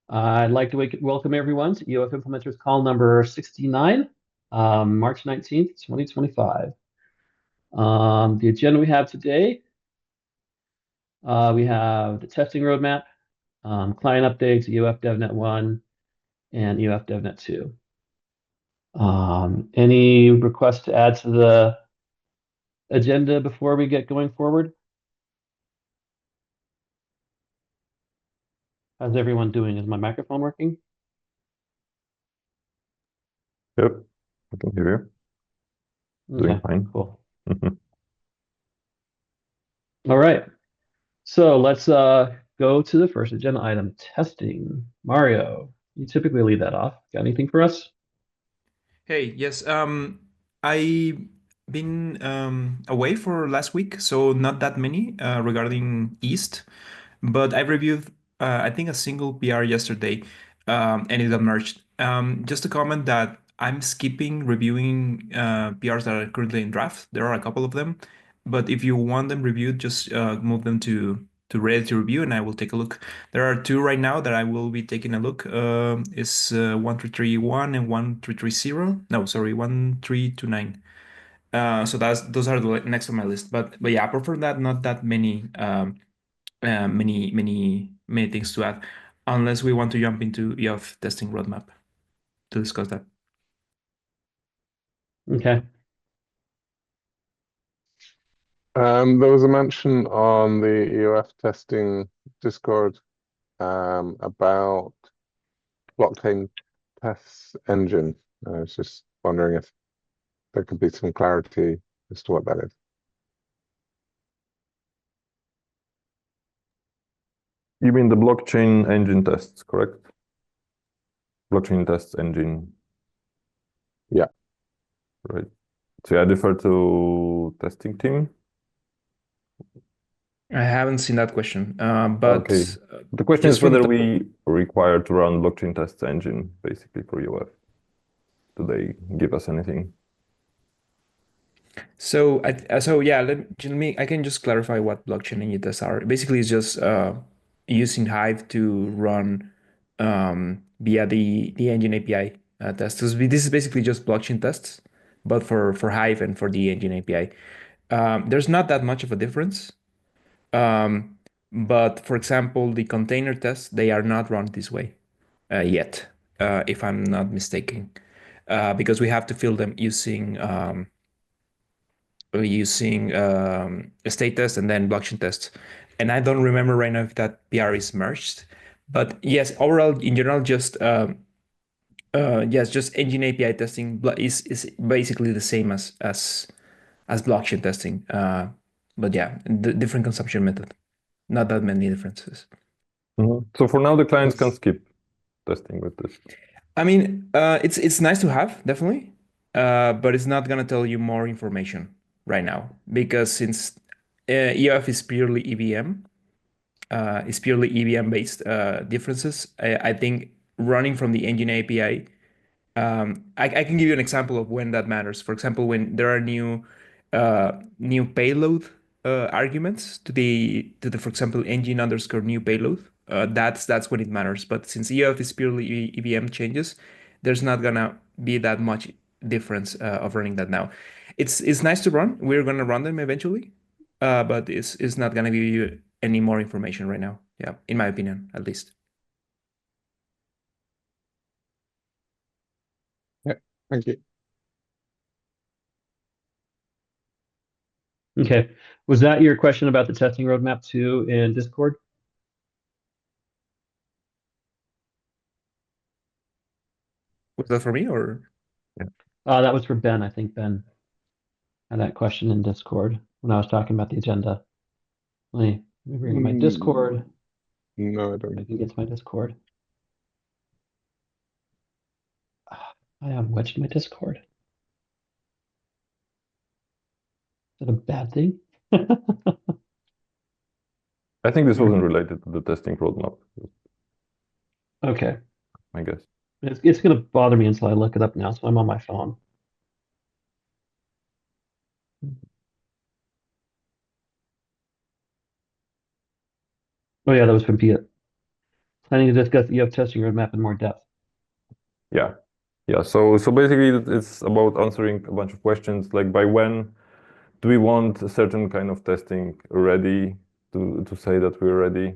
I'd like to welcome everyone to EOF Implementers Call number 69, March 19th, 2025. The agenda we have today, we have the testing roadmap, client updates, EOF DevNet 1, and EOF DevNet 2. Any requests to add to the agenda before we get going forward? How's everyone doing? Is my microphone working? Yep, I can hear you. Doing Okay, fine. cool. All right. So let's go to the first agenda item, testing. Mario, you typically lead that off. Got anything for us? Hey, yes. I been away for last week, so not that many regarding East, but I reviewed I think a single PR yesterday, and it emerged. Just to comment that I'm skipping reviewing PRs that are currently in draft. There are a couple of them, but if you want them reviewed, just move them to ready to review, and I will take a look. There are two right now that I will be taking a look. Is 1331 and 1330. No, sorry, 1329. So those are the next on my list. But yeah, apart from that, not that many many things to add, unless we want to jump into EOF testing roadmap to discuss that. Okay. There was a mention on the EOF testing Discord about blockchain tests engine. I was just wondering if there could be some clarity as to what that is. You mean the blockchain engine tests, correct? Blockchain tests engine. Yeah. Right. So yeah, I defer to testing team. I haven't seen that question, but Okay. The question just is from whether the we require to run blockchain tests engine basically for UF. Do they give us anything? So yeah, let me. I can just clarify what blockchain engine tests are. Basically, it's just using Hive to run via the engine API tests. This is basically just blockchain tests, but for Hive and for the engine API. There's not that much of a difference. Um, but for example, the container tests, they are not run this way yet, if I'm not mistaken, because we have to fill them using a state test and then blockchain tests. And I don't remember right now if that PR is merged. But yes, overall, in general, just engine API testing is basically the same as blockchain testing. But yeah, the different consumption method. Not that many differences. So for now, the clients can Yes. skip testing with this. I mean, it's nice to have, definitely, but it's not gonna tell you more information right now because since EOF is purely EVM, it's purely EVM based differences. I think running from the engine API, I can give you an example of when that matters. For example, when there are new payload arguments to the for example engine underscore new payload, that's when it matters. But since EOF is purely EVM changes, there's not gonna be that much difference of running that now. It's nice to run. We're gonna run them eventually, but it's not gonna give you any more information right now. Yeah, in my opinion, at least. Yeah. Thank you. Okay. Was that your question about the testing roadmap too in Discord? Was that for me or? Yeah. That was for Ben. I think Ben had that question in Discord when I was talking about the agenda. Let me bring up my Discord. No, I If I don't. can get to my Discord. I have wedged my Discord. Is that a bad thing? I think this wasn't related to the testing roadmap, Okay. I guess. It's going to bother me until I look it up now, so I'm on my phone. Oh yeah, that was from Pia. planning to discuss EOF testing roadmap in more depth. Yeah. Yeah. So basically it's about answering a bunch of questions like by when do we want a certain kind of testing ready to say that we're ready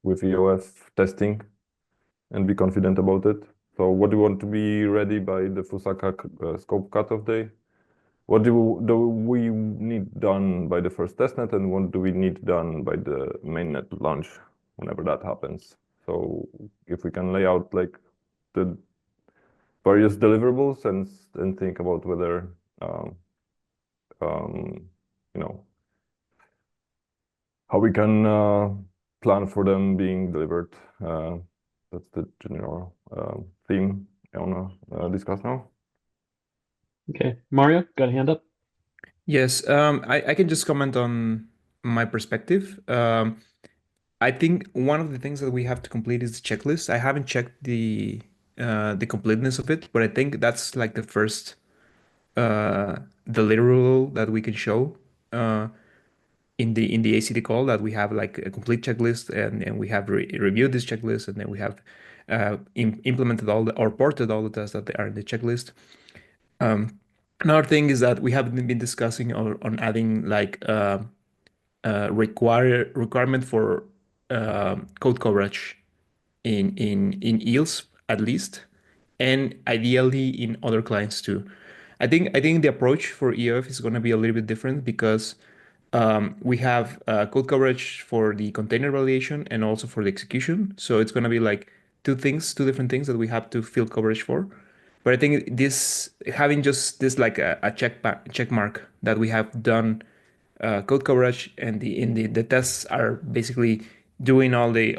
with EOF testing and be confident about it. So what do we want to be ready by the Fusaka scope cutoff day? What do we need done by the first testnet, and what do we need done by the mainnet launch whenever that happens? So if we can lay out like the various deliverables and think about whether you know, how we can plan for them being delivered. That's the general theme I want to discuss now. Okay, Mario, got a hand up? Yes, I can just comment on my perspective. I think one of the things that we have to complete is the checklist. I haven't checked the completeness of it, but I think that's like the first deliverable that we can show in the ACD call, that we have like a complete checklist, and we have reviewed this checklist, and then we have implemented or ported all the tests that are in the checklist. Another thing is that we have been discussing on adding like requirement for code coverage in EELs at least, and ideally in other clients too. I think the approach for EOF is going to be a little bit different because we have code coverage for the container validation and also for the execution. So it's going to be like two different things that we have to fill coverage for. But I think this having just this like a check mark that we have done code coverage, and the tests are basically doing all the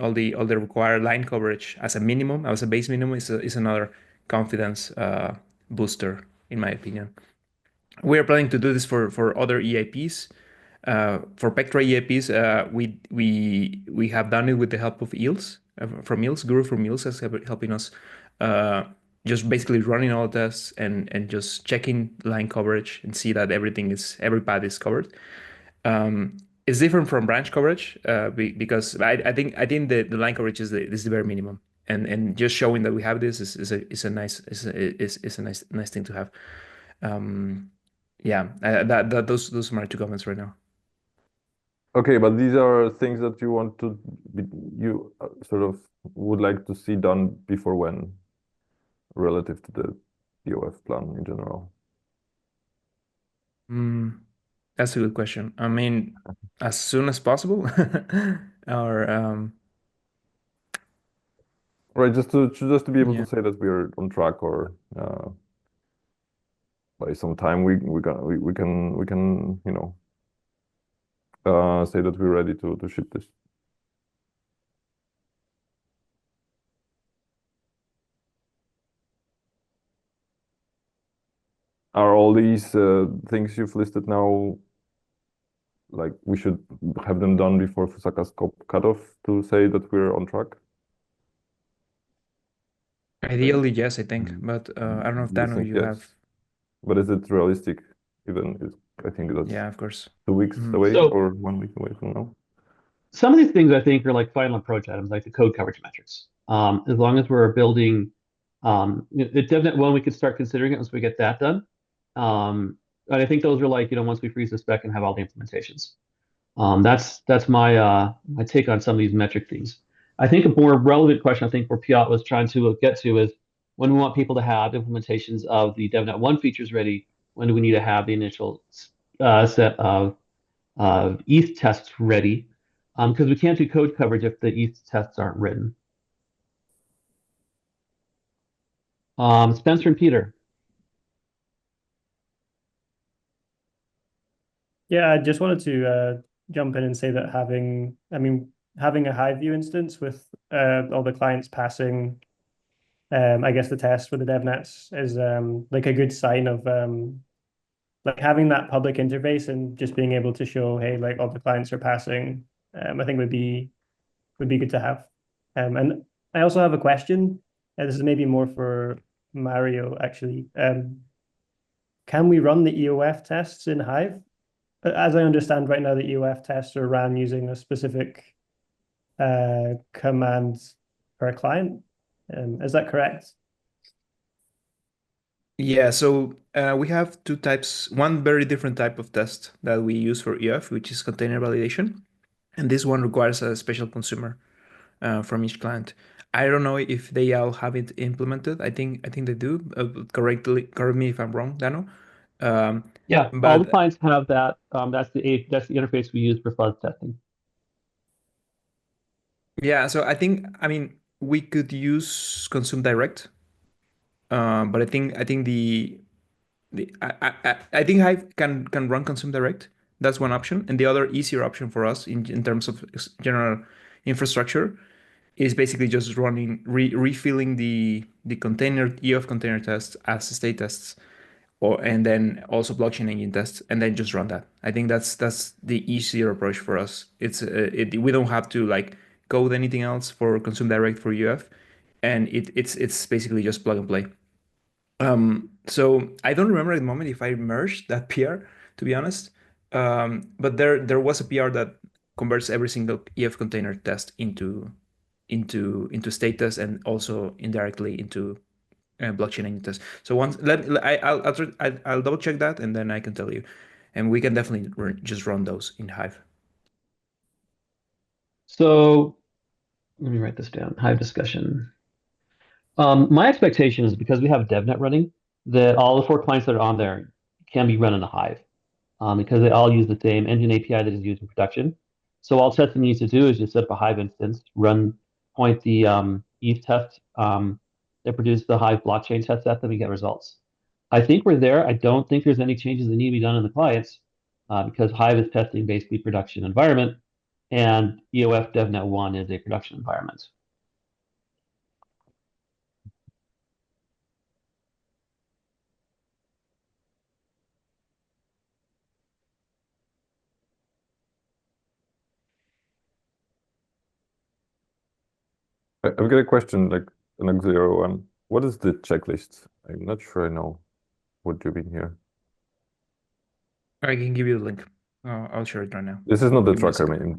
required line coverage as a minimum, as a base minimum, is another confidence booster in my opinion. We are planning to do this for other EIPs. For Pectra EIPs, we have done it with the help of EELs from EELs. Guru from EELs is helping us just basically running all the tests and just checking line coverage and see that every path is covered. It's different from branch coverage because I think the line coverage is the very minimum, and just showing that we have this is a nice thing to have. Yeah, those are my two comments right now. Okay, but these are things that you want to you sort of would like to see done before when, relative to the EOF plan in general. That's a good question. I mean, as soon as possible, or right, just to be able yeah. to say that we're on track, or by some time we can you know say that we're ready to ship this. Are all these things you've listed now, like we should have them done before Fusaka scope cutoff to say that we're on track? Ideally, yes, I think, but I don't know if You Dano, think you yes. have. But is it realistic? I think that's Yeah, of course. 2 weeks away So- or 1 week away from now. Some of these things I think are like final approach items, like the code coverage metrics. As long as we're building, the DevNet one, we could start considering it once we get that done. But I think those are like, once we freeze the spec and have all the implementations. That's my my take on some of these metric things. I think a more relevant question, I think where Piotr was trying to get to, is when we want people to have implementations of the DevNet 1 features ready, when do we need to have the initial set of ETH tests ready? Because we can't do code coverage if the ETH tests aren't written. Spencer and Peter. Yeah, I just wanted to jump in and say that having a Hive-view instance with all the clients passing, I guess the test for the DevNets is like a good sign of like having that public interface and just being able to show, hey, like all the clients are passing. I think would be good to have. And I also have a question. This is maybe more for Mario, actually. Can we run the EOF tests in Hive? As I understand right now, the EOF tests are ran using a specific command per client. Is that correct? Yeah, so we have two types, one very different type of test that we use for EOF, which is container validation. And this one requires a special consumer from each client. I don't know if they all have it implemented. I think they do. Correct me if I'm wrong, Dano. Yeah, all the But clients have that. That's the interface we use for fuzz testing. yeah, so I mean, we could use Consume Direct, but I think I think Hive can run Consume Direct. That's one option, and the other easier option for us in terms of general infrastructure is basically just running refilling the container EOF container tests as state tests, and then also blockchain engine tests, and then just run that. I think that's the easier approach for us. We don't have to like code anything else for Consume Direct for EOF, and it's basically just plug and play. So I don't remember at the moment if I merged that PR, to be honest. But there was a PR that converts every single EF container test into state test and also indirectly into blockchain engine test. So I'll double check that and then I can tell you, and we can definitely just run those in Hive. So let me write this down. Hive discussion. My expectation is because we have DevNet running, that all the 4 clients that are on there can be run in a Hive, because they all use the same engine API that is used in production. So all Stetson needs to do is just set up a Hive instance, point the ETH test that produce the Hive blockchain test at them and get results. I think we're there. I don't think there's any changes that need to be done in the clients, because Hive is testing basically production environment, and EOF DevNet 1 is a production environment. I've got a question, like an auxiliary one. What is the checklist? I'm not sure I know what you mean here. I can give you the link. I'll share it right now. This is not the Give me a tracker second.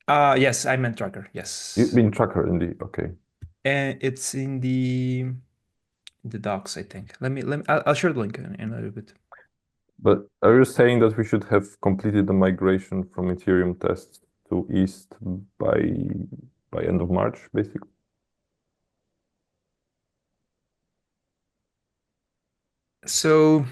MD. Yes, I meant tracker. Yes. You mean tracker MD? Okay. And it's in the docs, I think. I'll share the link in a little bit. But are you saying that we should have completed the migration from Ethereum tests to East by end of March, basically? So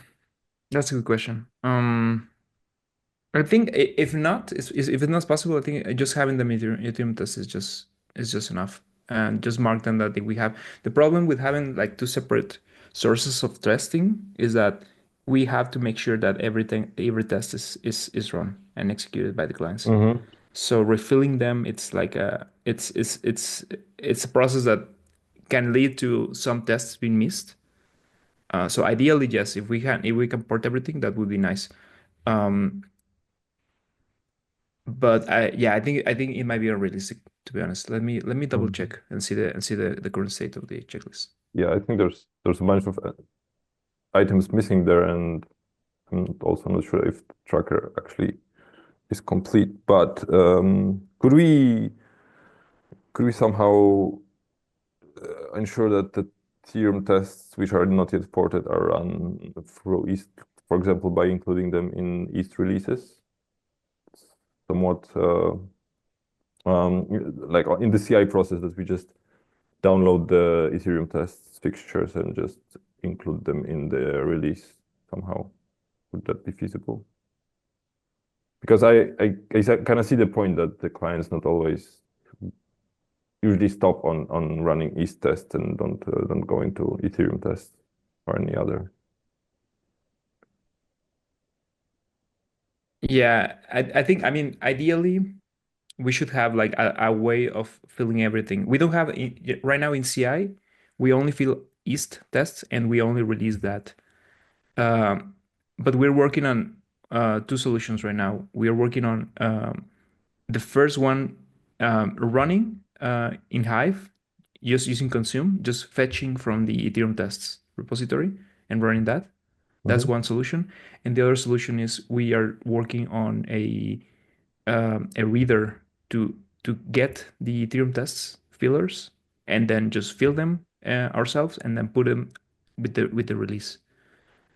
that's a good question. I think if it's not possible, I think just having the Ethereum test is just enough, and just mark them that we have. The problem with having like 2 separate sources of testing is that we have to make sure that every test is run and executed by the clients. Mm-hmm. So refilling them, it's like it's a process that can lead to some tests being missed. So ideally, yes, if we can port everything, that would be nice. But I think it might be unrealistic, to be honest. Let me double check and see the current state of the checklist. Yeah, I think there's a bunch of items missing there, and I'm also not sure if the tracker actually is complete. But could we somehow ensure that the Ethereum tests, which are not yet ported, are run through East, for example, by including them in East releases? Somewhat like in the CI process, that we just download the Ethereum tests fixtures and just include them in the release somehow. Would that be feasible? Because I kind of see the point that the clients not always usually stop on running East tests and don't go into Ethereum tests or any other. Yeah, I think, I mean, ideally, we should have like a way of filling everything. We don't have right now in CI, we only fill East tests and we only release that. But we're working on 2 solutions right now. We are working on the first one running in Hive, just using Consume, just fetching from the Ethereum tests repository and running that. That's one solution. And the other solution is we are working on a reader to get the Ethereum tests fillers and then just fill them ourselves and then put them with the release.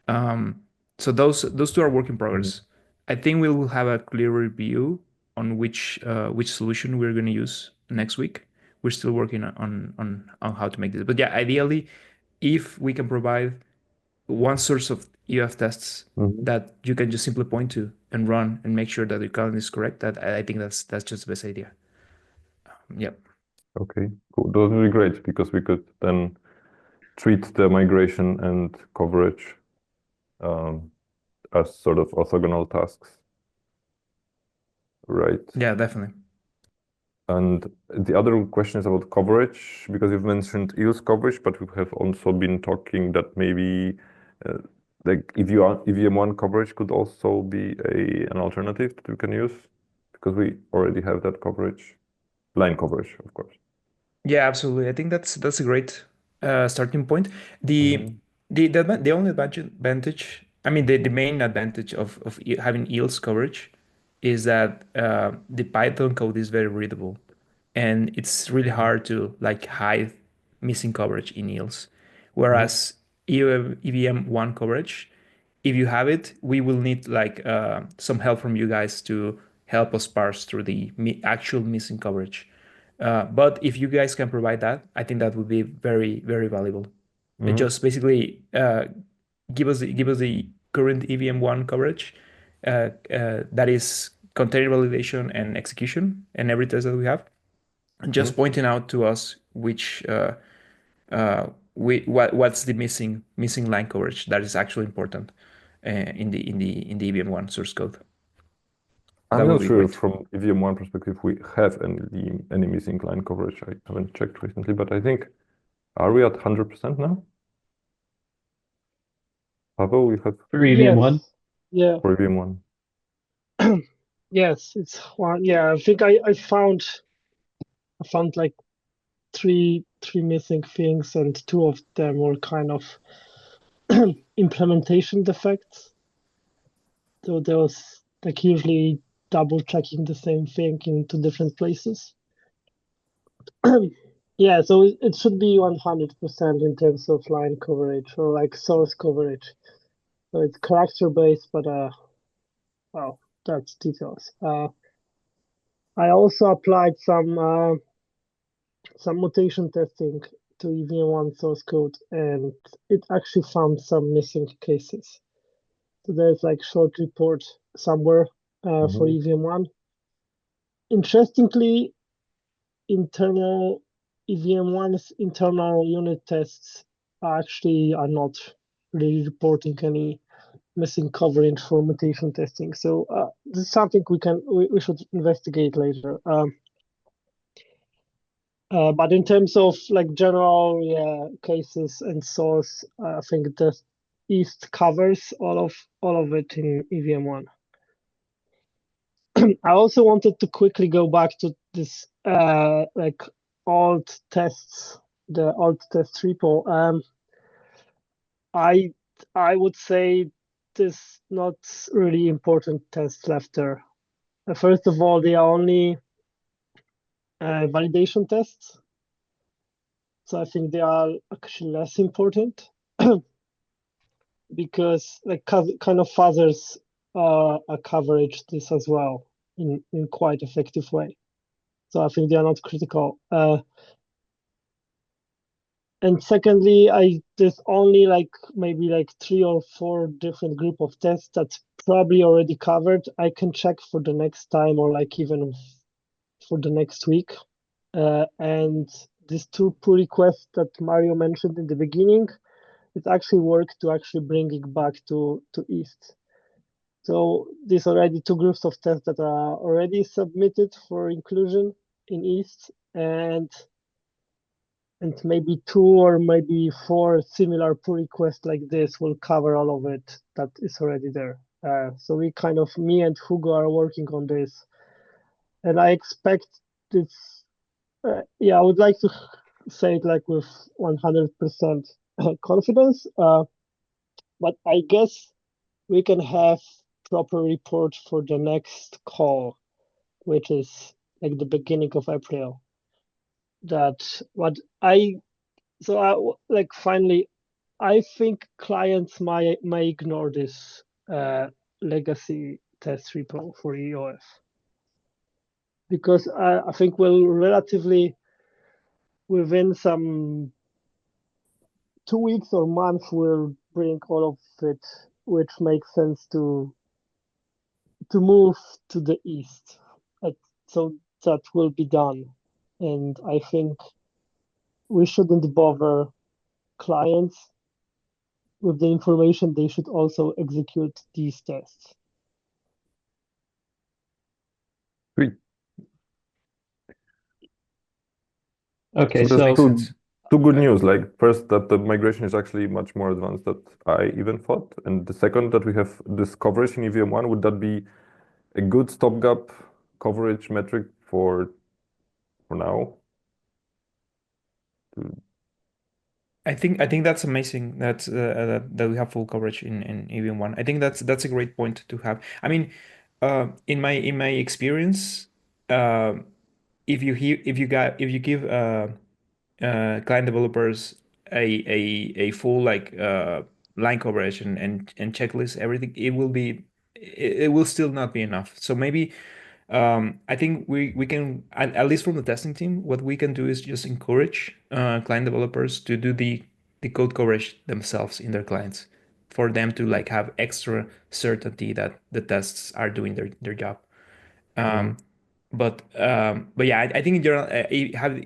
So those two are work in progress. I think we will have a clearer view on which solution we're going to use next week. We're still working on how to make this. But yeah, ideally, if we can provide one source of EOF tests that you can just simply point to and run and make sure that your calendar is correct, that I think that's just the best idea. Yep. Okay, cool. Those would be great because we could then treat the migration and coverage as sort of orthogonal tasks. Right. Yeah, definitely. And the other question is about coverage, because you've mentioned EOS coverage, but we have also been talking that maybe like EVM1 coverage could also be an alternative that we can use, because we already have that coverage, line coverage, of course. Yeah, absolutely. I think that's a great starting point. The only advantage, I mean, the main advantage of having EOS coverage is that the Python code is very readable, and it's really hard to like hide missing coverage in EOS. Whereas EVM1 coverage, if you have it, we will need like some help from you guys to help us parse through the actual missing coverage. But if you guys can provide that, I think that would be very, very valuable. It just basically give us the current EVM1 coverage that is container validation and execution and every test that we have, and just pointing out to us which what's the missing line coverage that is actually important in the EVM1 source code. I'm not sure if from EVM1 perspective we have any missing line coverage. I haven't checked recently, but I think, are we at 100% now? Pavel, we have For EVM1? Yeah. for EVM1. Yes, it's one. Yeah, I think I found like three missing things, and two of them were kind of implementation defects. So there was like usually double checking the same thing in two different places. Yeah, so it should be 100% in terms of line coverage or like source coverage. So it's character based, but well, that's details. I also applied some mutation testing to EVM1 source code, and it actually found some missing cases. So there's like short report somewhere for EVM1. Interestingly, EVM1's internal unit tests actually are not really reporting any missing coverage for mutation testing. So this is something we should investigate later. But in terms of like general cases and source, I think the East covers all of it in EVM1. I also wanted to quickly go back to this like alt tests, the alt test repo. I would say there's not really important tests left there. First of all, they are only validation tests. So I think they are actually less important because like kind of fuzzers are coverage this as well in quite effective way. So I think they are not critical. And secondly, there's only like maybe like 3 or 4 different group of tests that's probably already covered. I can check for the next time or like even for the next week. And these 2 pull requests that Mario mentioned in the beginning, it actually worked to actually bring it back to East. So these already 2 groups of tests that are already submitted for inclusion in East, and maybe 2 or maybe 4 similar pull requests like this will cover all of it that is already there. So me and Hugo are working on this, and I expect this. I would like to say it like with 100% confidence, but I guess we can have proper report for the next call, which is like the beginning of April. that what like finally, I think clients may ignore this legacy test repo for EOF because I think we'll relatively within some 2 weeks or month we'll bring all of it, which makes sense to move to the east. So that will be done, and I think we shouldn't bother clients with the information. They should also execute these tests. Sweet. Okay, So there's so two good news. Like first, that the migration is actually much more advanced than I even thought, and the second, that we have this coverage in EVM1. Would that be a good stopgap coverage metric for now? I think that's amazing that we have full coverage in EVM1. I think that's a great point to have. I mean, in my experience, if you give client developers a full like line coverage and checklist everything, it will still not be enough. So maybe I think we can, at least from the testing team, what we can do is just encourage client developers to do the code coverage themselves in their clients, for them to like have extra certainty that the tests are doing their job. But yeah, I think in general,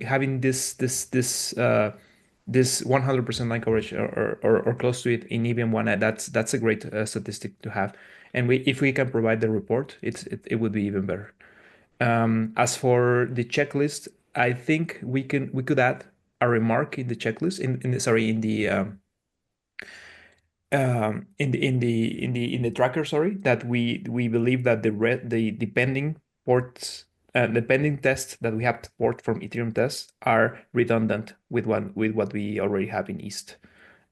having this 100% line coverage or close to it in EVM1, that's a great statistic to have. And if we can provide the report, it would be even better. As for the checklist, I think we could add a remark in the checklist in the tracker, sorry, that we believe that the pending ports, the pending tests that we have to port from Ethereum tests are redundant with what we already have in East,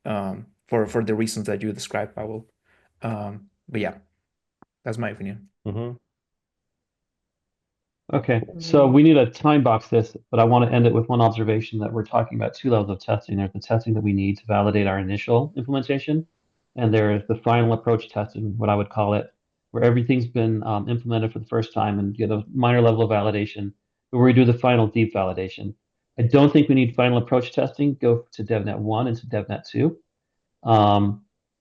for the reasons that you described, Pavel. But yeah, that's my opinion. okay, so we need to time box this, but I want to end it with one observation that we're talking about two levels of testing. There's the testing that we need to validate our initial implementation, and there's the final approach testing, what I would call it, where everything's been implemented for the first time and get a minor level of validation, but where we do the final deep validation. I don't think we need final approach testing. Go to DevNet 1 and to DevNet 2.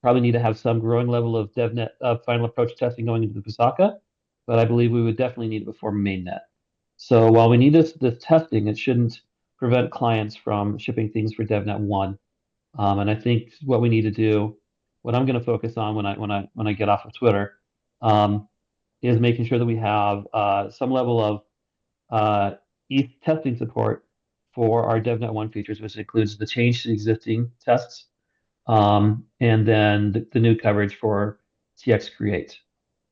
Probably need to have some growing level of DevNet final approach testing going into the Pusaka, but I believe we would definitely need it before mainnet. So while we need this testing, it shouldn't prevent clients from shipping things for DevNet 1. And I think what we need to do, what I'm going to focus on when I get off of Twitter, is making sure that we have some level of ETH testing support for our DevNet 1 features, which includes the change to existing tests, and then the new coverage for TX Create.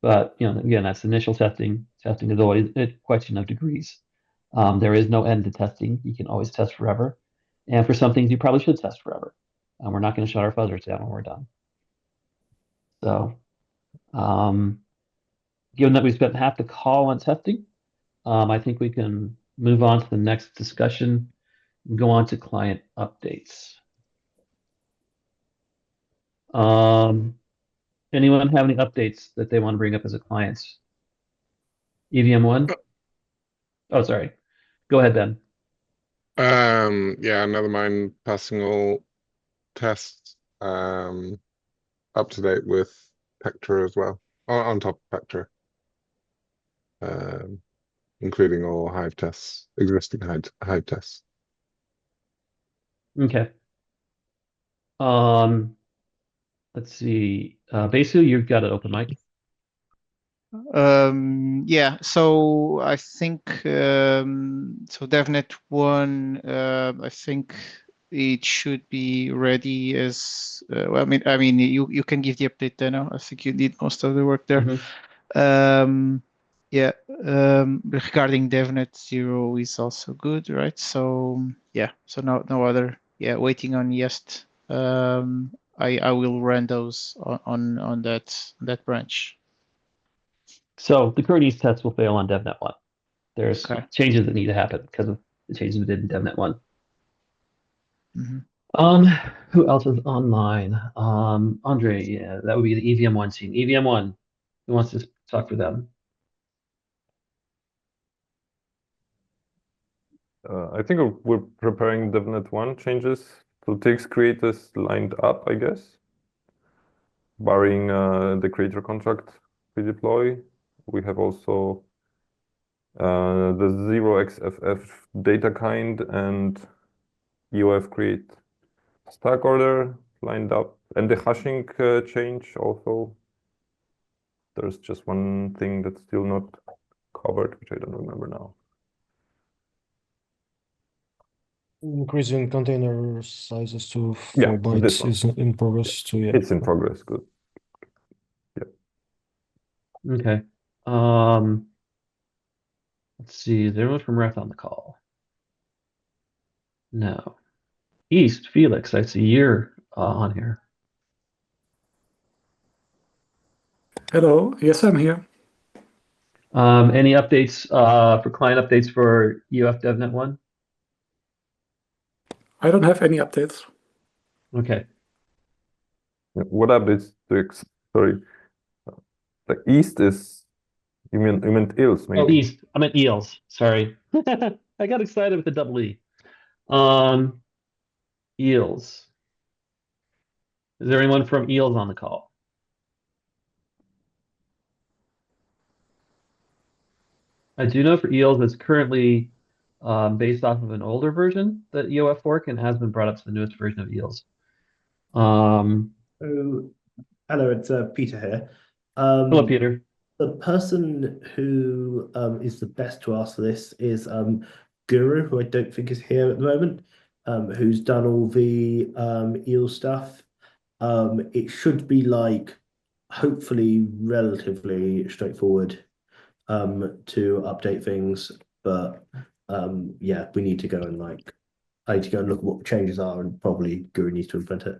But again, that's initial testing. Testing is always a question of degrees. There is no end to testing. You can always test forever. And for some things, you probably should test forever. We're not going to shut our fuzzers down when we're done. So, given that we spent half the call on testing, I think we can move on to the next discussion and go on to client updates. Anyone have any updates that they want to bring up as a client? EVM1? Oh, sorry. Go ahead, Ben. Yeah, another mine passing all tests, up to date with Pectra as well, on top of Pectra, including all Hive tests, existing Hive tests. Okay. Let's see. Basu, you've got it open, Mike. Yeah, so I think so DevNet 1, I think it should be ready as well. I mean you can give the update there now. I think you did most of the work there. Yeah, regarding DevNet 0 is also good, right? So yeah, so no other, yeah, waiting on Jest. I will run those on that branch. So the current ETH tests will fail on DevNet 1. There's Okay. changes that need to happen because of the changes we did in DevNet 1. Mhm. Who else is online? Andre, yeah, that would be the EVM1 team. EVM1, who wants to talk for them? I think we're preparing DevNet 1 changes. So TX create is lined up, I guess. Barring the creator contract we deploy. We have also the 0xFF data kind and EOF create stack order lined up. And the hashing change also. There's just one thing that's still not covered, which I don't remember now. Increasing container sizes to 4 Yeah, this bytes one. is in progress too. Yeah. It's in progress. Good. Okay. Let's see. Is anyone from Ref on the call? No. East, Felix, I see you're on here. Hello, yes, I'm here. Any updates for client updates for EOF DevNet 1? I don't have any updates. Okay. What updates to sorry. The East is you meant EELS maybe? Oh, East. I meant EELS. Sorry. I got excited with the double E. EELS. Is there anyone from EELS on the call? I do know for EELS it's currently based off of an older version, the EOF fork, and has been brought up to the newest version of EELS. Oh, hello, it's Peter here. Hello, Peter. The person who is the best to ask for this is Guru, who I don't think is here at the moment, who's done all the eel stuff. It should be like hopefully relatively straightforward to update things, but yeah, we need to go and I need to go and look at what the changes are, and probably Guru needs to implement it.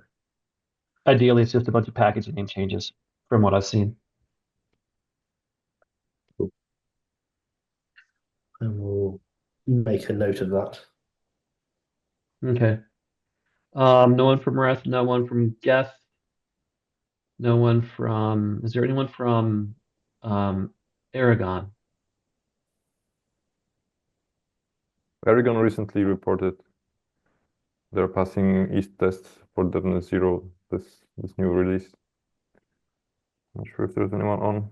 Ideally, it's just a bunch of package name changes from what I've seen. I will make a note of that. Okay. No one from Ref, no one from Geth, no one from, is there anyone from Aragon? Aragon recently reported they're passing East tests for DevNet 0 this new release. Not sure if there's anyone on.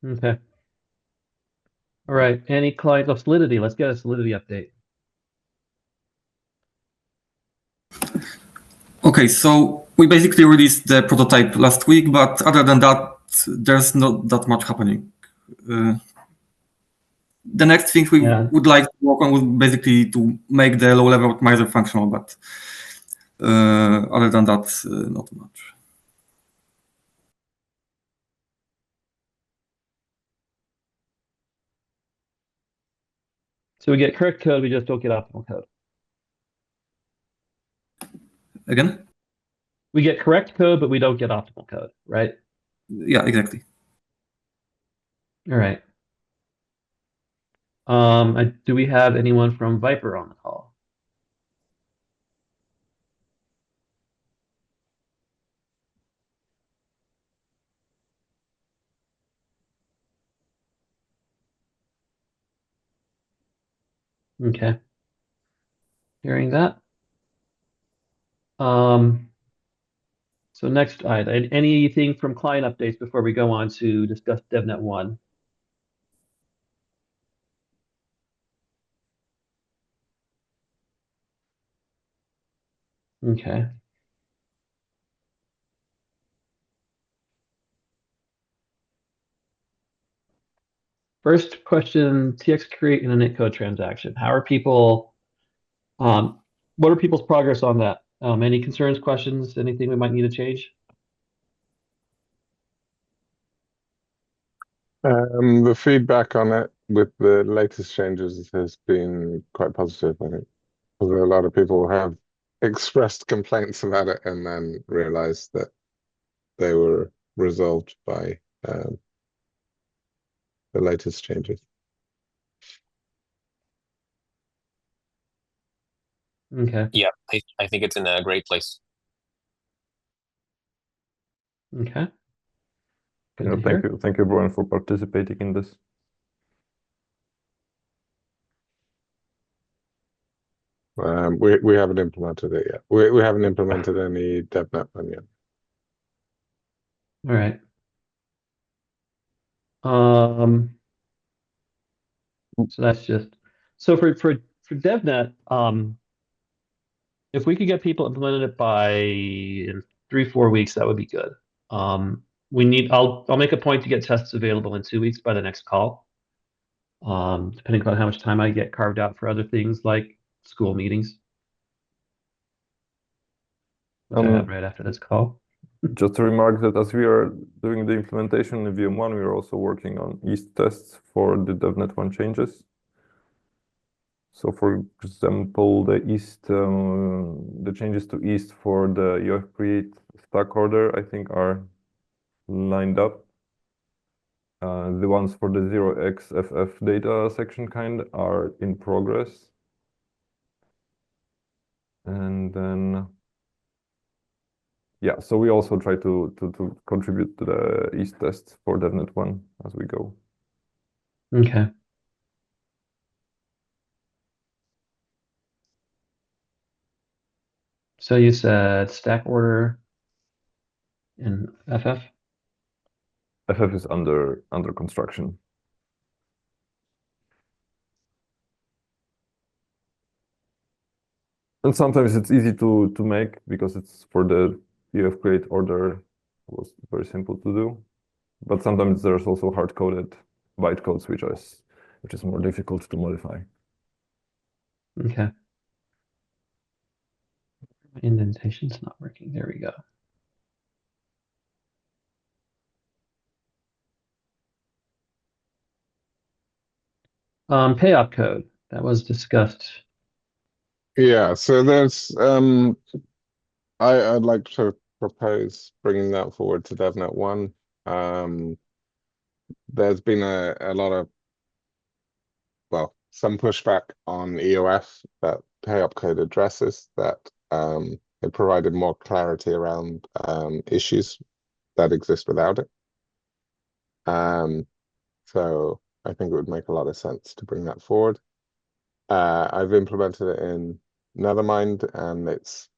Okay. All right. Any clients of Solidity? Let's get a Solidity update. Okay, so we basically released the prototype last week, but other than that, there's not that much happening. The next thing we would like to work on would basically to make the low-level optimizer functional, but other than that, not much. So we get correct code, we just don't get optimal code. Again? We get correct code, but we don't get optimal code, right? Yeah, exactly. All right. Do we have anyone from Viper on the call? Okay. Hearing that. So next item, anything from client updates before we go on to discuss DevNet 1? Okay. First question, TX create an init transaction. How are people, what are people's progress on that? Any concerns, questions, anything we might need to change? The feedback on it with the latest changes has been quite positive, I think. Although a lot of people have expressed complaints about it and then realized that they were resolved by the latest changes. Okay. Yeah, I think it's in a great place. Okay. Good Yeah, to thank hear. you. Thank you, everyone, for participating in this. We haven't implemented it yet. We haven't implemented any DevNet one yet. All right. So that's just so for DevNet, if we could get people implemented it by in 3-4 weeks, that would be good. I'll make a point to get tests available in 2 weeks by the next call. Depending upon how much time I get carved out for other things like school meetings, which I have right after this call. Just to remark that as we are doing the implementation in VM1, we are also working on yeast tests for the DevNet 1 changes. So, for example, the changes to yeast for the EOF create stack order, I think, are lined up. The ones for the 0xFF data section kind are in progress. And then, yeah, so we also try to contribute to the yeast tests for DevNet 1 as we go. Okay. So you said stack order in FF? FF is under construction. And sometimes it's easy to make because it's for the EOF create order was very simple to do. But sometimes there's also hard-coded bytecodes, which is more difficult to modify. Okay. My indentation's not working. There we go. Pay opcode that was discussed. Yeah, so there's I'd like to propose bringing that forward to DevNet 1. There's been a lot of, well, some pushback on EOF that pay opcode addresses that it provided more clarity around issues that exist without it. So I think it would make a lot of sense to bring that forward. I've implemented it in Nethermind, and it's,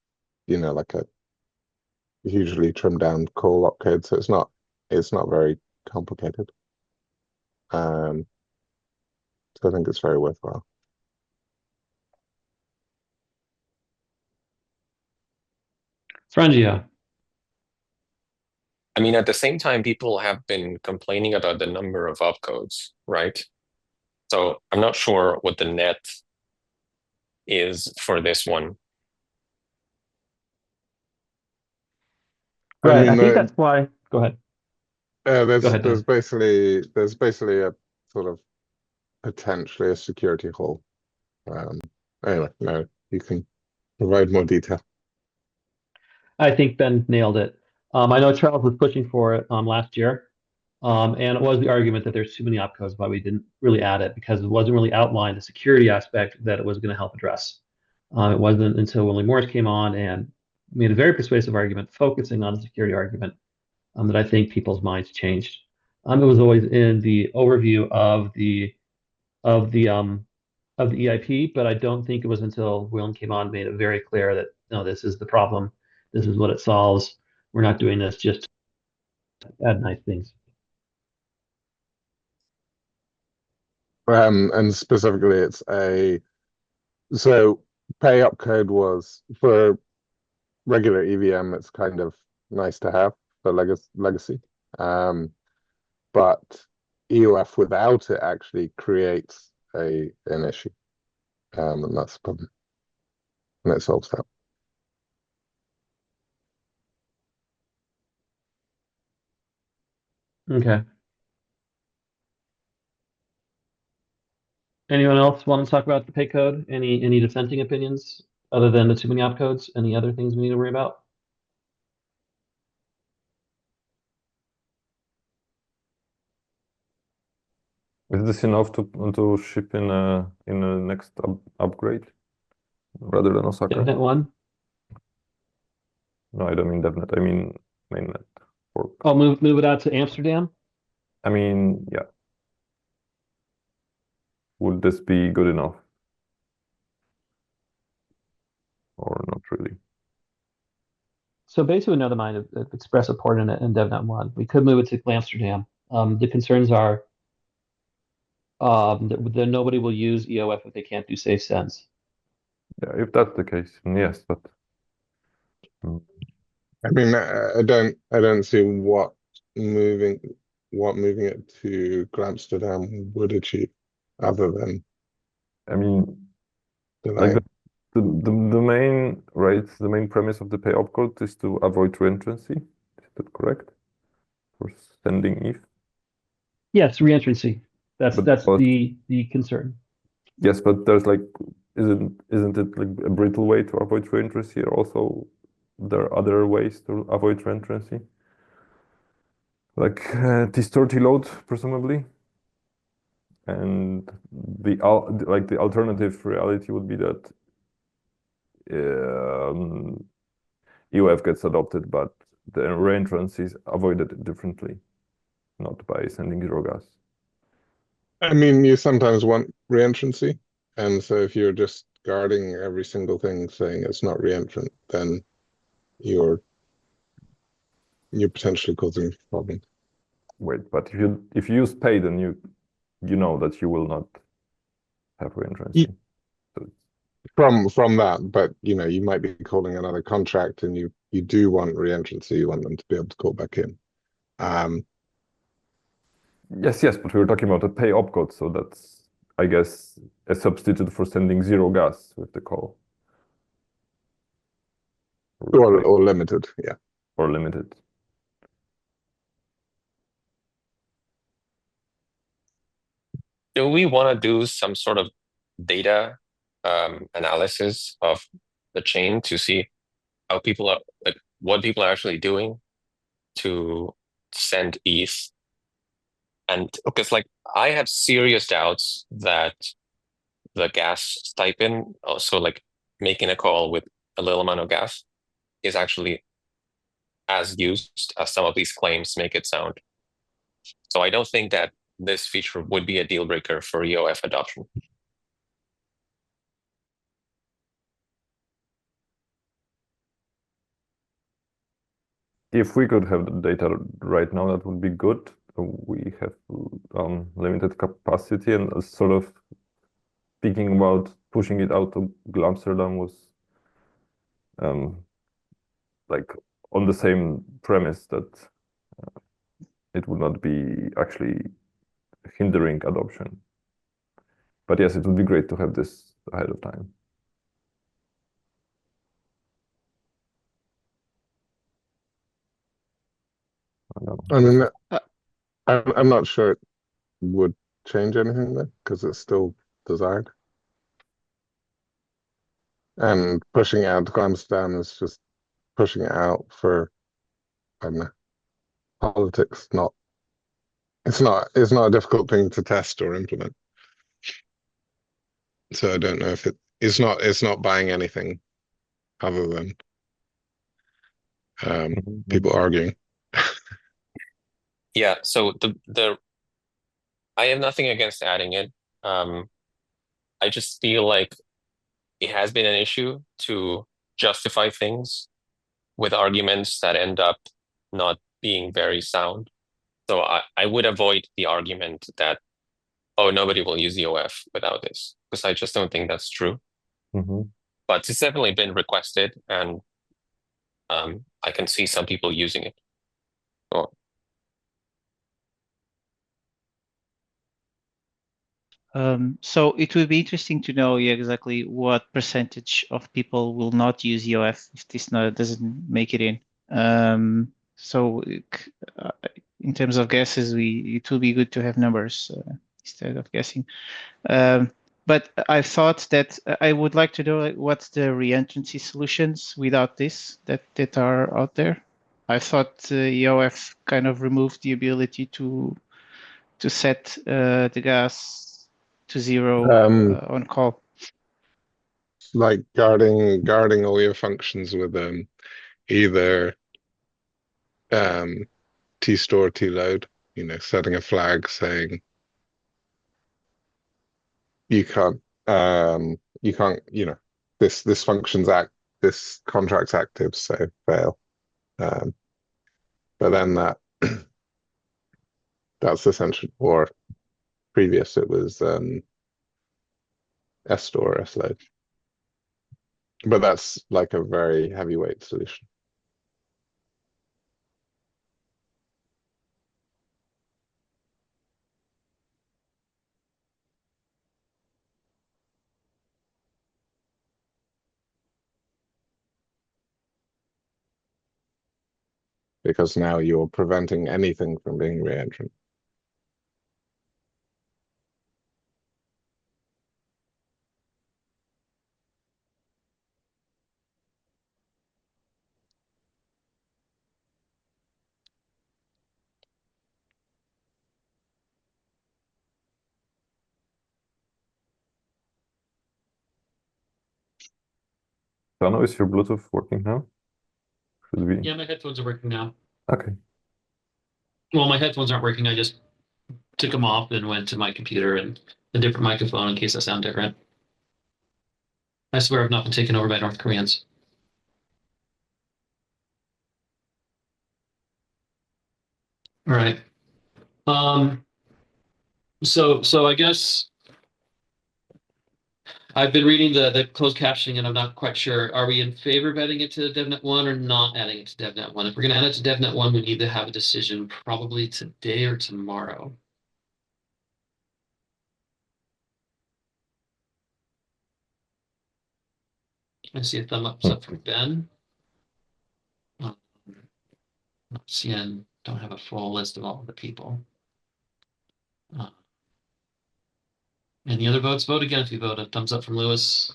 like a hugely trimmed down call opcode, so it's not very complicated. So I think it's very worthwhile. Frangia. I mean, at the same time, people have been complaining about the number of opcodes, right? So I'm not sure what the net is for this one. Right, I think that's why. Go ahead. There's basically a sort of potentially a security hole. Anyway, no, you can provide more detail. I think Ben nailed it. I know Charles was pushing for it last year, and it was the argument that there's too many opcodes, why we didn't really add it, because it wasn't really outlined the security aspect that it was going to help address. It wasn't until Willie Morris came on and made a very persuasive argument, focusing on the security argument, that I think people's minds changed. It was always in the overview of the EIP, but I don't think it was until William came on and made it very clear that no, this is the problem. This is what it solves. We're not doing this just to add nice things. And specifically, so pay opcode was for regular EVM. It's kind of nice to have for legacy, but EOF without it actually creates an issue, and that's the problem, and it solves that. Okay. Anyone else want to talk about the pay code? Any dissenting opinions other than the too many opcodes? Any other things we need to worry about? Is this enough to ship in a next upgrade? rather than Osaka. DevNet 1? No, I don't mean DevNet. I mean mainnet fork. Oh, move it out to Amsterdam? I mean, yeah. Would this be good enough? Or not really? So basically, another mind of express a port in DevNet 1. We could move it to Amsterdam. The concerns are that nobody will use EOF if they can't do safe sends. Yeah, if that's the case, then yes, but I mean, I don't see what moving it to Amsterdam would achieve, other than, I mean, delay. like the main premise of the pay opcode is to avoid reentrancy. Is that correct? For sending ETH. Yes, reentrancy. That's But the concern. yes, but there's like, isn't it like a brittle way to avoid reentrancy? Also, there are other ways to avoid reentrancy, like T30 load, presumably. And the alternative reality would be that EOF gets adopted, but the reentrance is avoided differently, not by sending zero gas. I mean, you sometimes want reentrancy, and so if you're just guarding every single thing saying it's not reentrant, then you're potentially causing problems. Wait, but if you use pay, then you know that you will not have reentrancy. So From that, but you might be calling another contract, and you do want reentrancy. You want them to be able to call back in. yes, but we were talking about a pay opcode, so that's, I guess, a substitute for sending zero gas with the call. Or limited, yeah. Or limited. Do we want to do some sort of data analysis of the chain to see how people are, like, what people are actually doing to send ETH? And because, like, I have serious doubts that the gas stipend, also like making a call with a little amount of gas, is actually as used as some of these claims make it sound. So I don't think that this feature would be a deal breaker for EOF adoption. If we could have the data right now, that would be good. We have limited capacity, and sort of thinking about pushing it out to Amsterdam was like on the same premise that it would not be actually hindering adoption. But yes, it would be great to have this ahead of time. I mean, I'm not sure it would change anything there, because it's still desired. And pushing it out to Amsterdam is just pushing it out for, I don't know, politics. It's not a difficult thing to test or implement. So I don't know if it's not buying anything other than people arguing. Yeah, so I have nothing against adding it. I just feel like it has been an issue to justify things with arguments that end up not being very sound. So I would avoid the argument that, oh, nobody will use EOF without this, because I just don't think that's true. But it's definitely been requested, and I can see some people using it. So it would be interesting to know exactly what percentage of people will not use EOF if this doesn't make it in. So in terms of guesses, it will be good to have numbers instead of guessing. But I thought that I would like to know what's the reentrancy solutions without this that are out there. I thought EOF kind of removed the ability to set the gas to zero on call. like guarding all your functions with either tstore, tload, setting a flag saying you can't, this function's this contract's active, so fail. But then that's essentially, or previous it was store, sload. But that's like a very heavyweight solution. Because now you're preventing anything from being re-entrant. Tano, is your Bluetooth working now? Should we? Yeah, my headphones are working now. Okay. Well, my headphones aren't working. I just took them off and went to my computer and a different microphone in case I sound different. I swear I've not been taken over by North Koreans. All right. So I guess I've been reading the closed captioning and I'm not quite sure. Are we in favor of adding it to DevNet 1 or not adding it to DevNet 1? If we're going to add it to DevNet 1, we need to have a decision probably today or tomorrow. I see a thumb up from Ben. CN don't have a full list of all of the people. Any other votes? Vote again if you vote. A thumbs up from Lewis.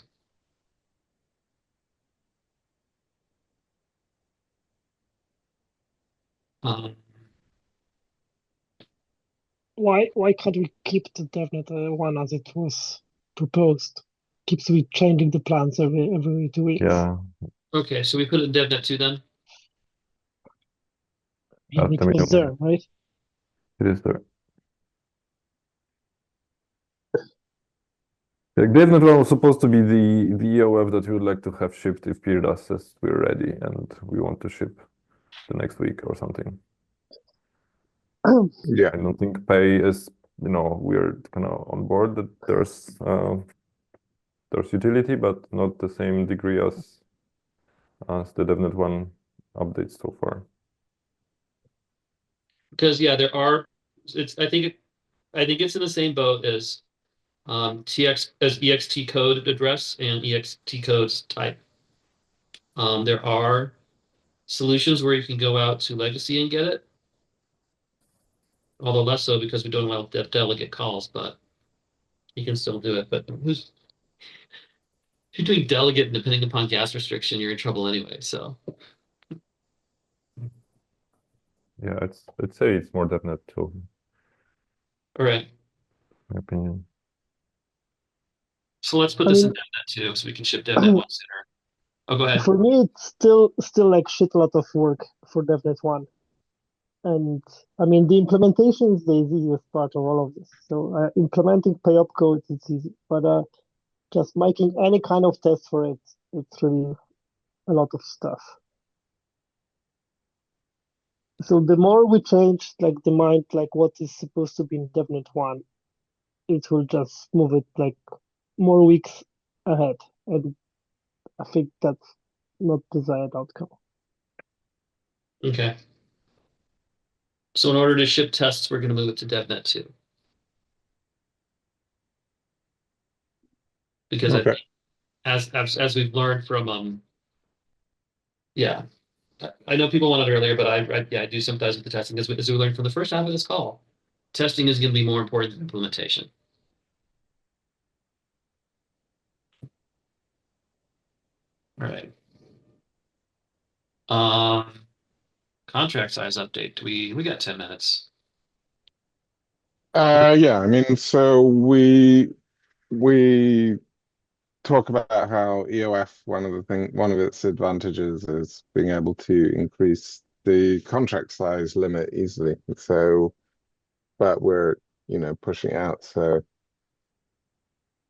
Why can't we keep the DevNet 1 as it was proposed? Keeps we changing the plans every 2 weeks. Yeah. Okay, so we put it in DevNet 2 then? Yeah, it was there, right? It is there. Like DevNet 1 was supposed to be the EOF that we would like to have shipped if Peer says we're ready and we want to ship the next week or something. Yeah, I don't think Pay is, we're kind of on board that there's utility, but not the same degree as the DevNet 1 updates so far. Because yeah, there are. I think it's in the same boat as ext code address and ext codes type. There are solutions where you can go out to legacy and get it, although less so because we don't allow delegate calls, but you can still do it. But if you're doing delegate and depending upon gas restriction, you're in trouble anyway. So yeah, I'd say it's more DevNet 2. All right. My opinion. So let's put this in DevNet 2 so we can ship DevNet 1 sooner. Oh, go ahead. For me, it's still like shit lot of work for DevNet 1. And I mean, the implementation is the easiest part of all of this. So implementing pay-up code is easy, but just making any kind of test for it, it's really a lot of stuff. So the more we change, like the mind, like what is supposed to be in DevNet 1, it will just move it like more weeks ahead. And I think that's not desired outcome. Okay. So in order to ship tests, we're going to move it to DevNet 2. Because okay. I think, as we've learned from, yeah, I know people wanted it earlier, but I do sympathize with the testing as we learned from the first half of this call. Testing is going to be more important than implementation. All right. Contract size update. We got 10 minutes. Yeah, I mean, so we talk about how EOF, one of its advantages is being able to increase the contract size limit easily. So, but we're, pushing out. So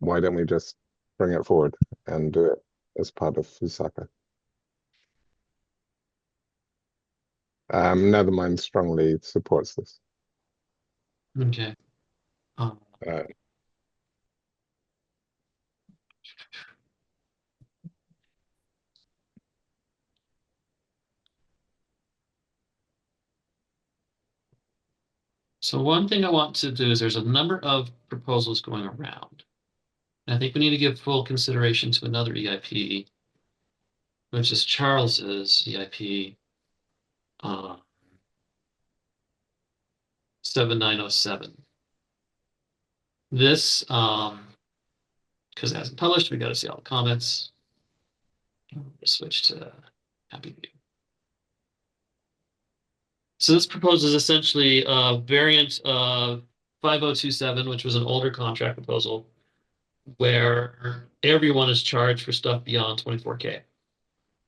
why don't we just bring it forward and do it as part of Fusaka? Nethermind strongly supports this. Okay. So one thing I want to do is there's a number of proposals going around. And I think we need to give full consideration to another EIP, which is Charles's EIP 7907. This, because it hasn't published, we got to see all the comments. We'll switch to Happy View. So this proposes essentially a variant of 5027, which was an older contract proposal, where everyone is charged for stuff beyond 24K,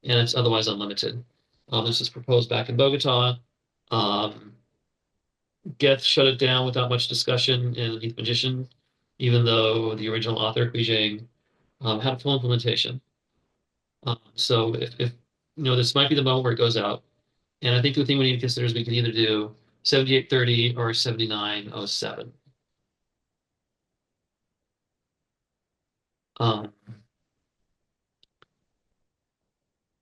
and it's otherwise unlimited. This is proposed back in Bogota. Geth shut it down without much discussion in ETH Magician, even though the original author, Kuijing, had a full implementation. So if this might be the moment where it goes out. And I think the thing we need to consider is we can either do 7830 or 7907.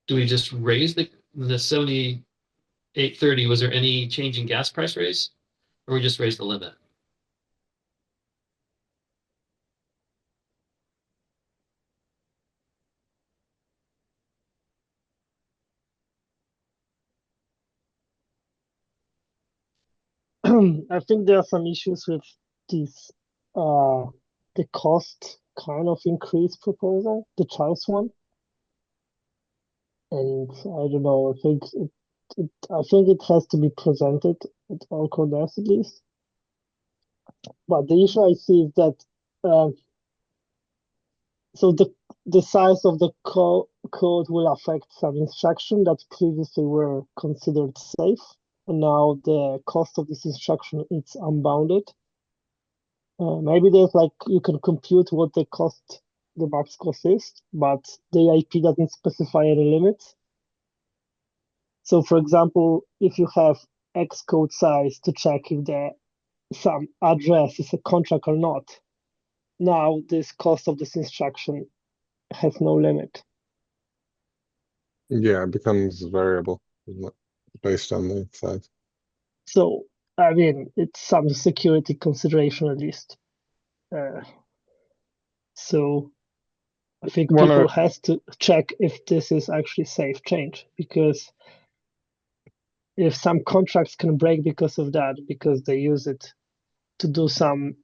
Do we just raise the 7830? Was there any change in gas price raise, or we just raise the limit? I think there are some issues with this, the cost kind of increase proposal, the Charles one. And I don't know, I think it has to be presented at all codes at least. But the issue I see is that so the size of the code will affect some instruction that previously were considered safe. And now the cost of this instruction is unbounded. Maybe there's you can compute what the max cost is, but the IP doesn't specify any limits. So for example, if you have X code size to check if some address is a contract or not, now this cost of this instruction has no limit. Yeah, it becomes variable based on the size. So, I mean, it's some security consideration at least. So I think people has to check if this is actually safe change, because if some contracts can break because of that, because they use it to do some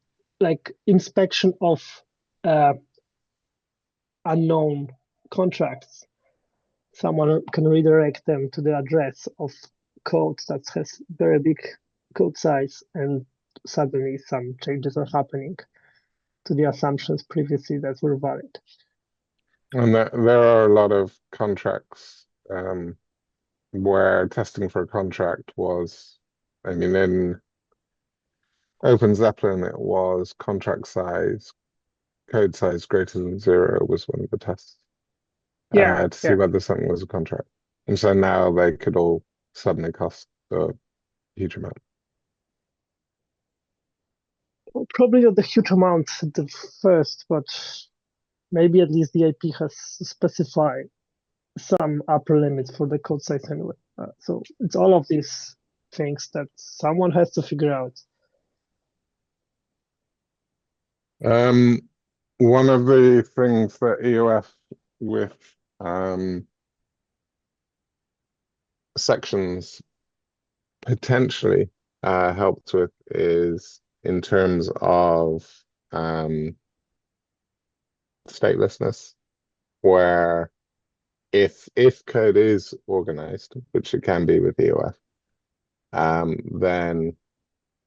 inspection of unknown contracts, someone can redirect them to the address of code that has very big code size, and suddenly some changes are happening to the assumptions previously that were valid. And there are a lot of contracts where testing for a contract was, I mean, in Open Zeppelin, it was contract size, code size greater than 0 was one of the tests. To see whether something was a contract. And so now they could all suddenly cost a huge amount. Well, probably not the huge amount at the first, but maybe at least the IP has specified some upper limits for the code size anyway. So it's all of these things that someone has to figure out. One of the things that EOF with sections potentially helped with is in terms of statelessness, where if code is organized, which it can be with EOF, then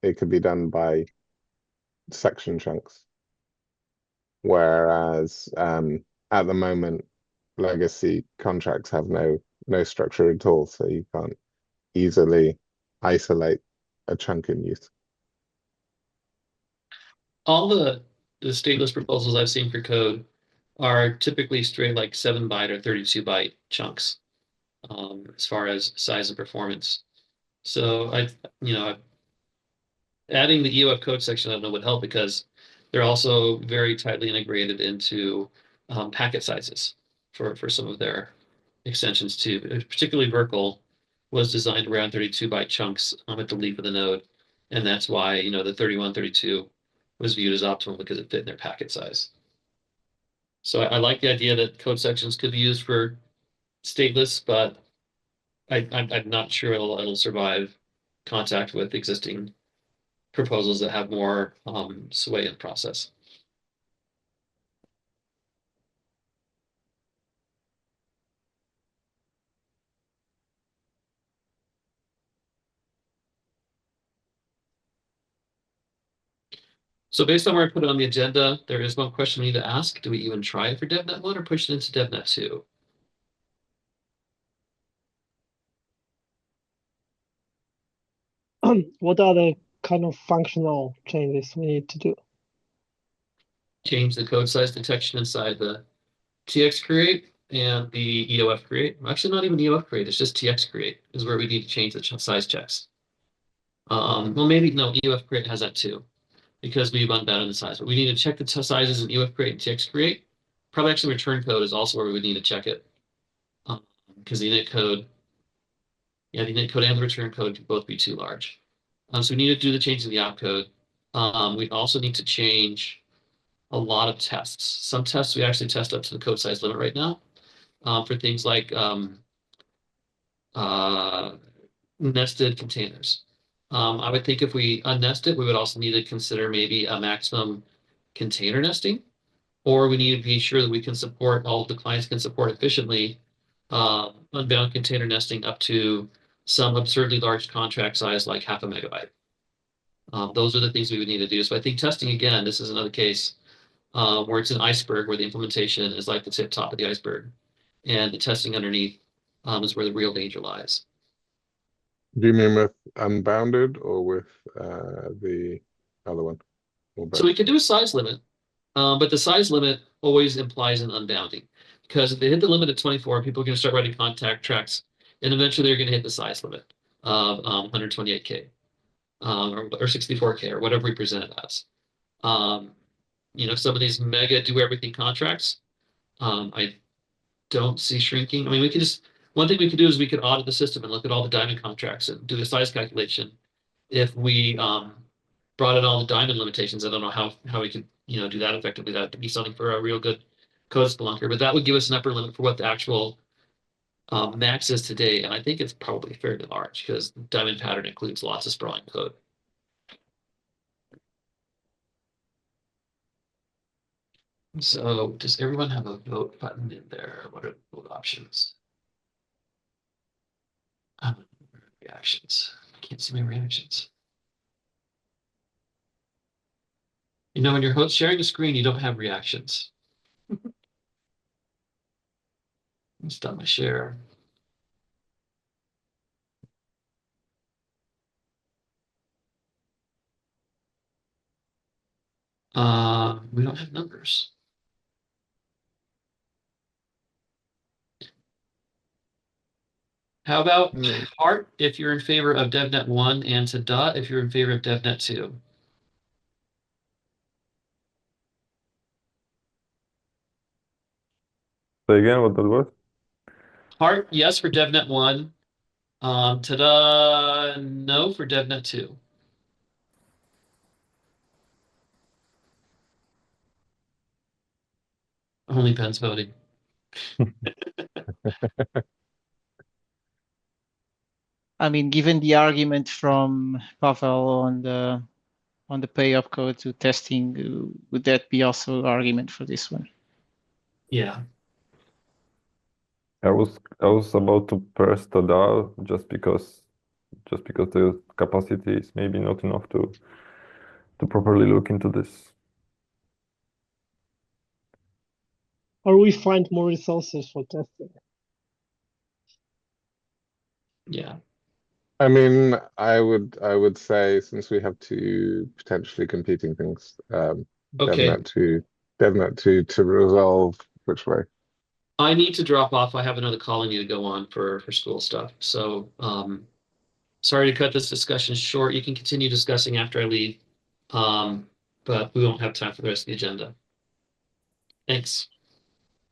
it could be done by section chunks. Whereas at the moment, legacy contracts have no structure at all, so you can't easily isolate a chunk in use. All the stateless proposals I've seen for code are typically straight like 7-byte or 32-byte chunks, as far as size and performance. So adding the EOF code section I don't know would help because they're also very tightly integrated into packet sizes for some of their extensions too. Particularly Verkle was designed around 32-byte chunks at the leaf of the node, and that's why the 3132 was viewed as optimal because it fit in their packet size. So I like the idea that code sections could be used for stateless, but I'm not sure it'll survive contact with existing proposals that have more sway in the process. So based on where I put it on the agenda, there is one question we need to ask. Do we even try it for DevNet 1 or push it into DevNet 2? What are the kind of functional changes we need to do? Change the code size detection inside the TX create and the EOF create. Actually, not even EOF create, it's just TX create is where we need to change the size checks. Well, maybe no, EOF create has that too, because we've unbounded the size, but we need to check the sizes in EOF create and TX create. Probably actually return code is also where we would need to check it. Because the init code, the init code and the return code can both be too large. So we need to do the change in the opcode. We also need to change a lot of tests. Some tests we actually test up to the code size limit right now for things like nested containers. I would think if we unnest it, we would also need to consider maybe a maximum container nesting, or we need to be sure that we can support, all the clients can support efficiently unbound container nesting up to some absurdly large contract size like 0.5 megabyte. Those are the things we would need to do. So I think testing, again, this is another case where it's an iceberg, where the implementation is like the top of the iceberg, and the testing underneath is where the real danger lies. Do you mean with unbounded or with the other one? So we could do a size limit, but the size limit always implies an unbounding, because if they hit the limit at 24, people are going to start writing contact tracks, and eventually they're going to hit the size limit of 128K or 64K or whatever we present it as. Some of these mega do everything contracts, I don't see shrinking. I mean, one thing we could do is we could audit the system and look at all the diamond contracts and do the size calculation. If we brought in all the diamond limitations, I don't know how we could do that effectively. That would be something for a real good code spelunker, but that would give us an upper limit for what the actual max is today. And I think it's probably fairly large because the diamond pattern includes lots of sprawling code. So does everyone have a vote button in there? What are the vote options? Reactions. I can't see my reactions. When you're sharing a screen, you don't have reactions. Stop my share. We don't have numbers. How about heart if you're in favor of DevNet 1 and to dot if you're in favor of DevNet 2? Say again what that was? Heart, yes for DevNet 1. Ta-da, no for DevNet 2. Only Ben's voting. I mean, given the argument from Pavel on the pay opcode to testing, would that be also an argument for this one? Yeah. I was about to press tada just because the capacity is maybe not enough to properly look into this. or we find more resources for testing. Yeah. I mean, I would say, since we have two potentially competing things, Okay. DevNet to resolve which way. I need to drop off. I have another call I need to go on for school stuff. So sorry to cut this discussion short. You can continue discussing after I leave. But we won't have time for the rest of the agenda. Thanks.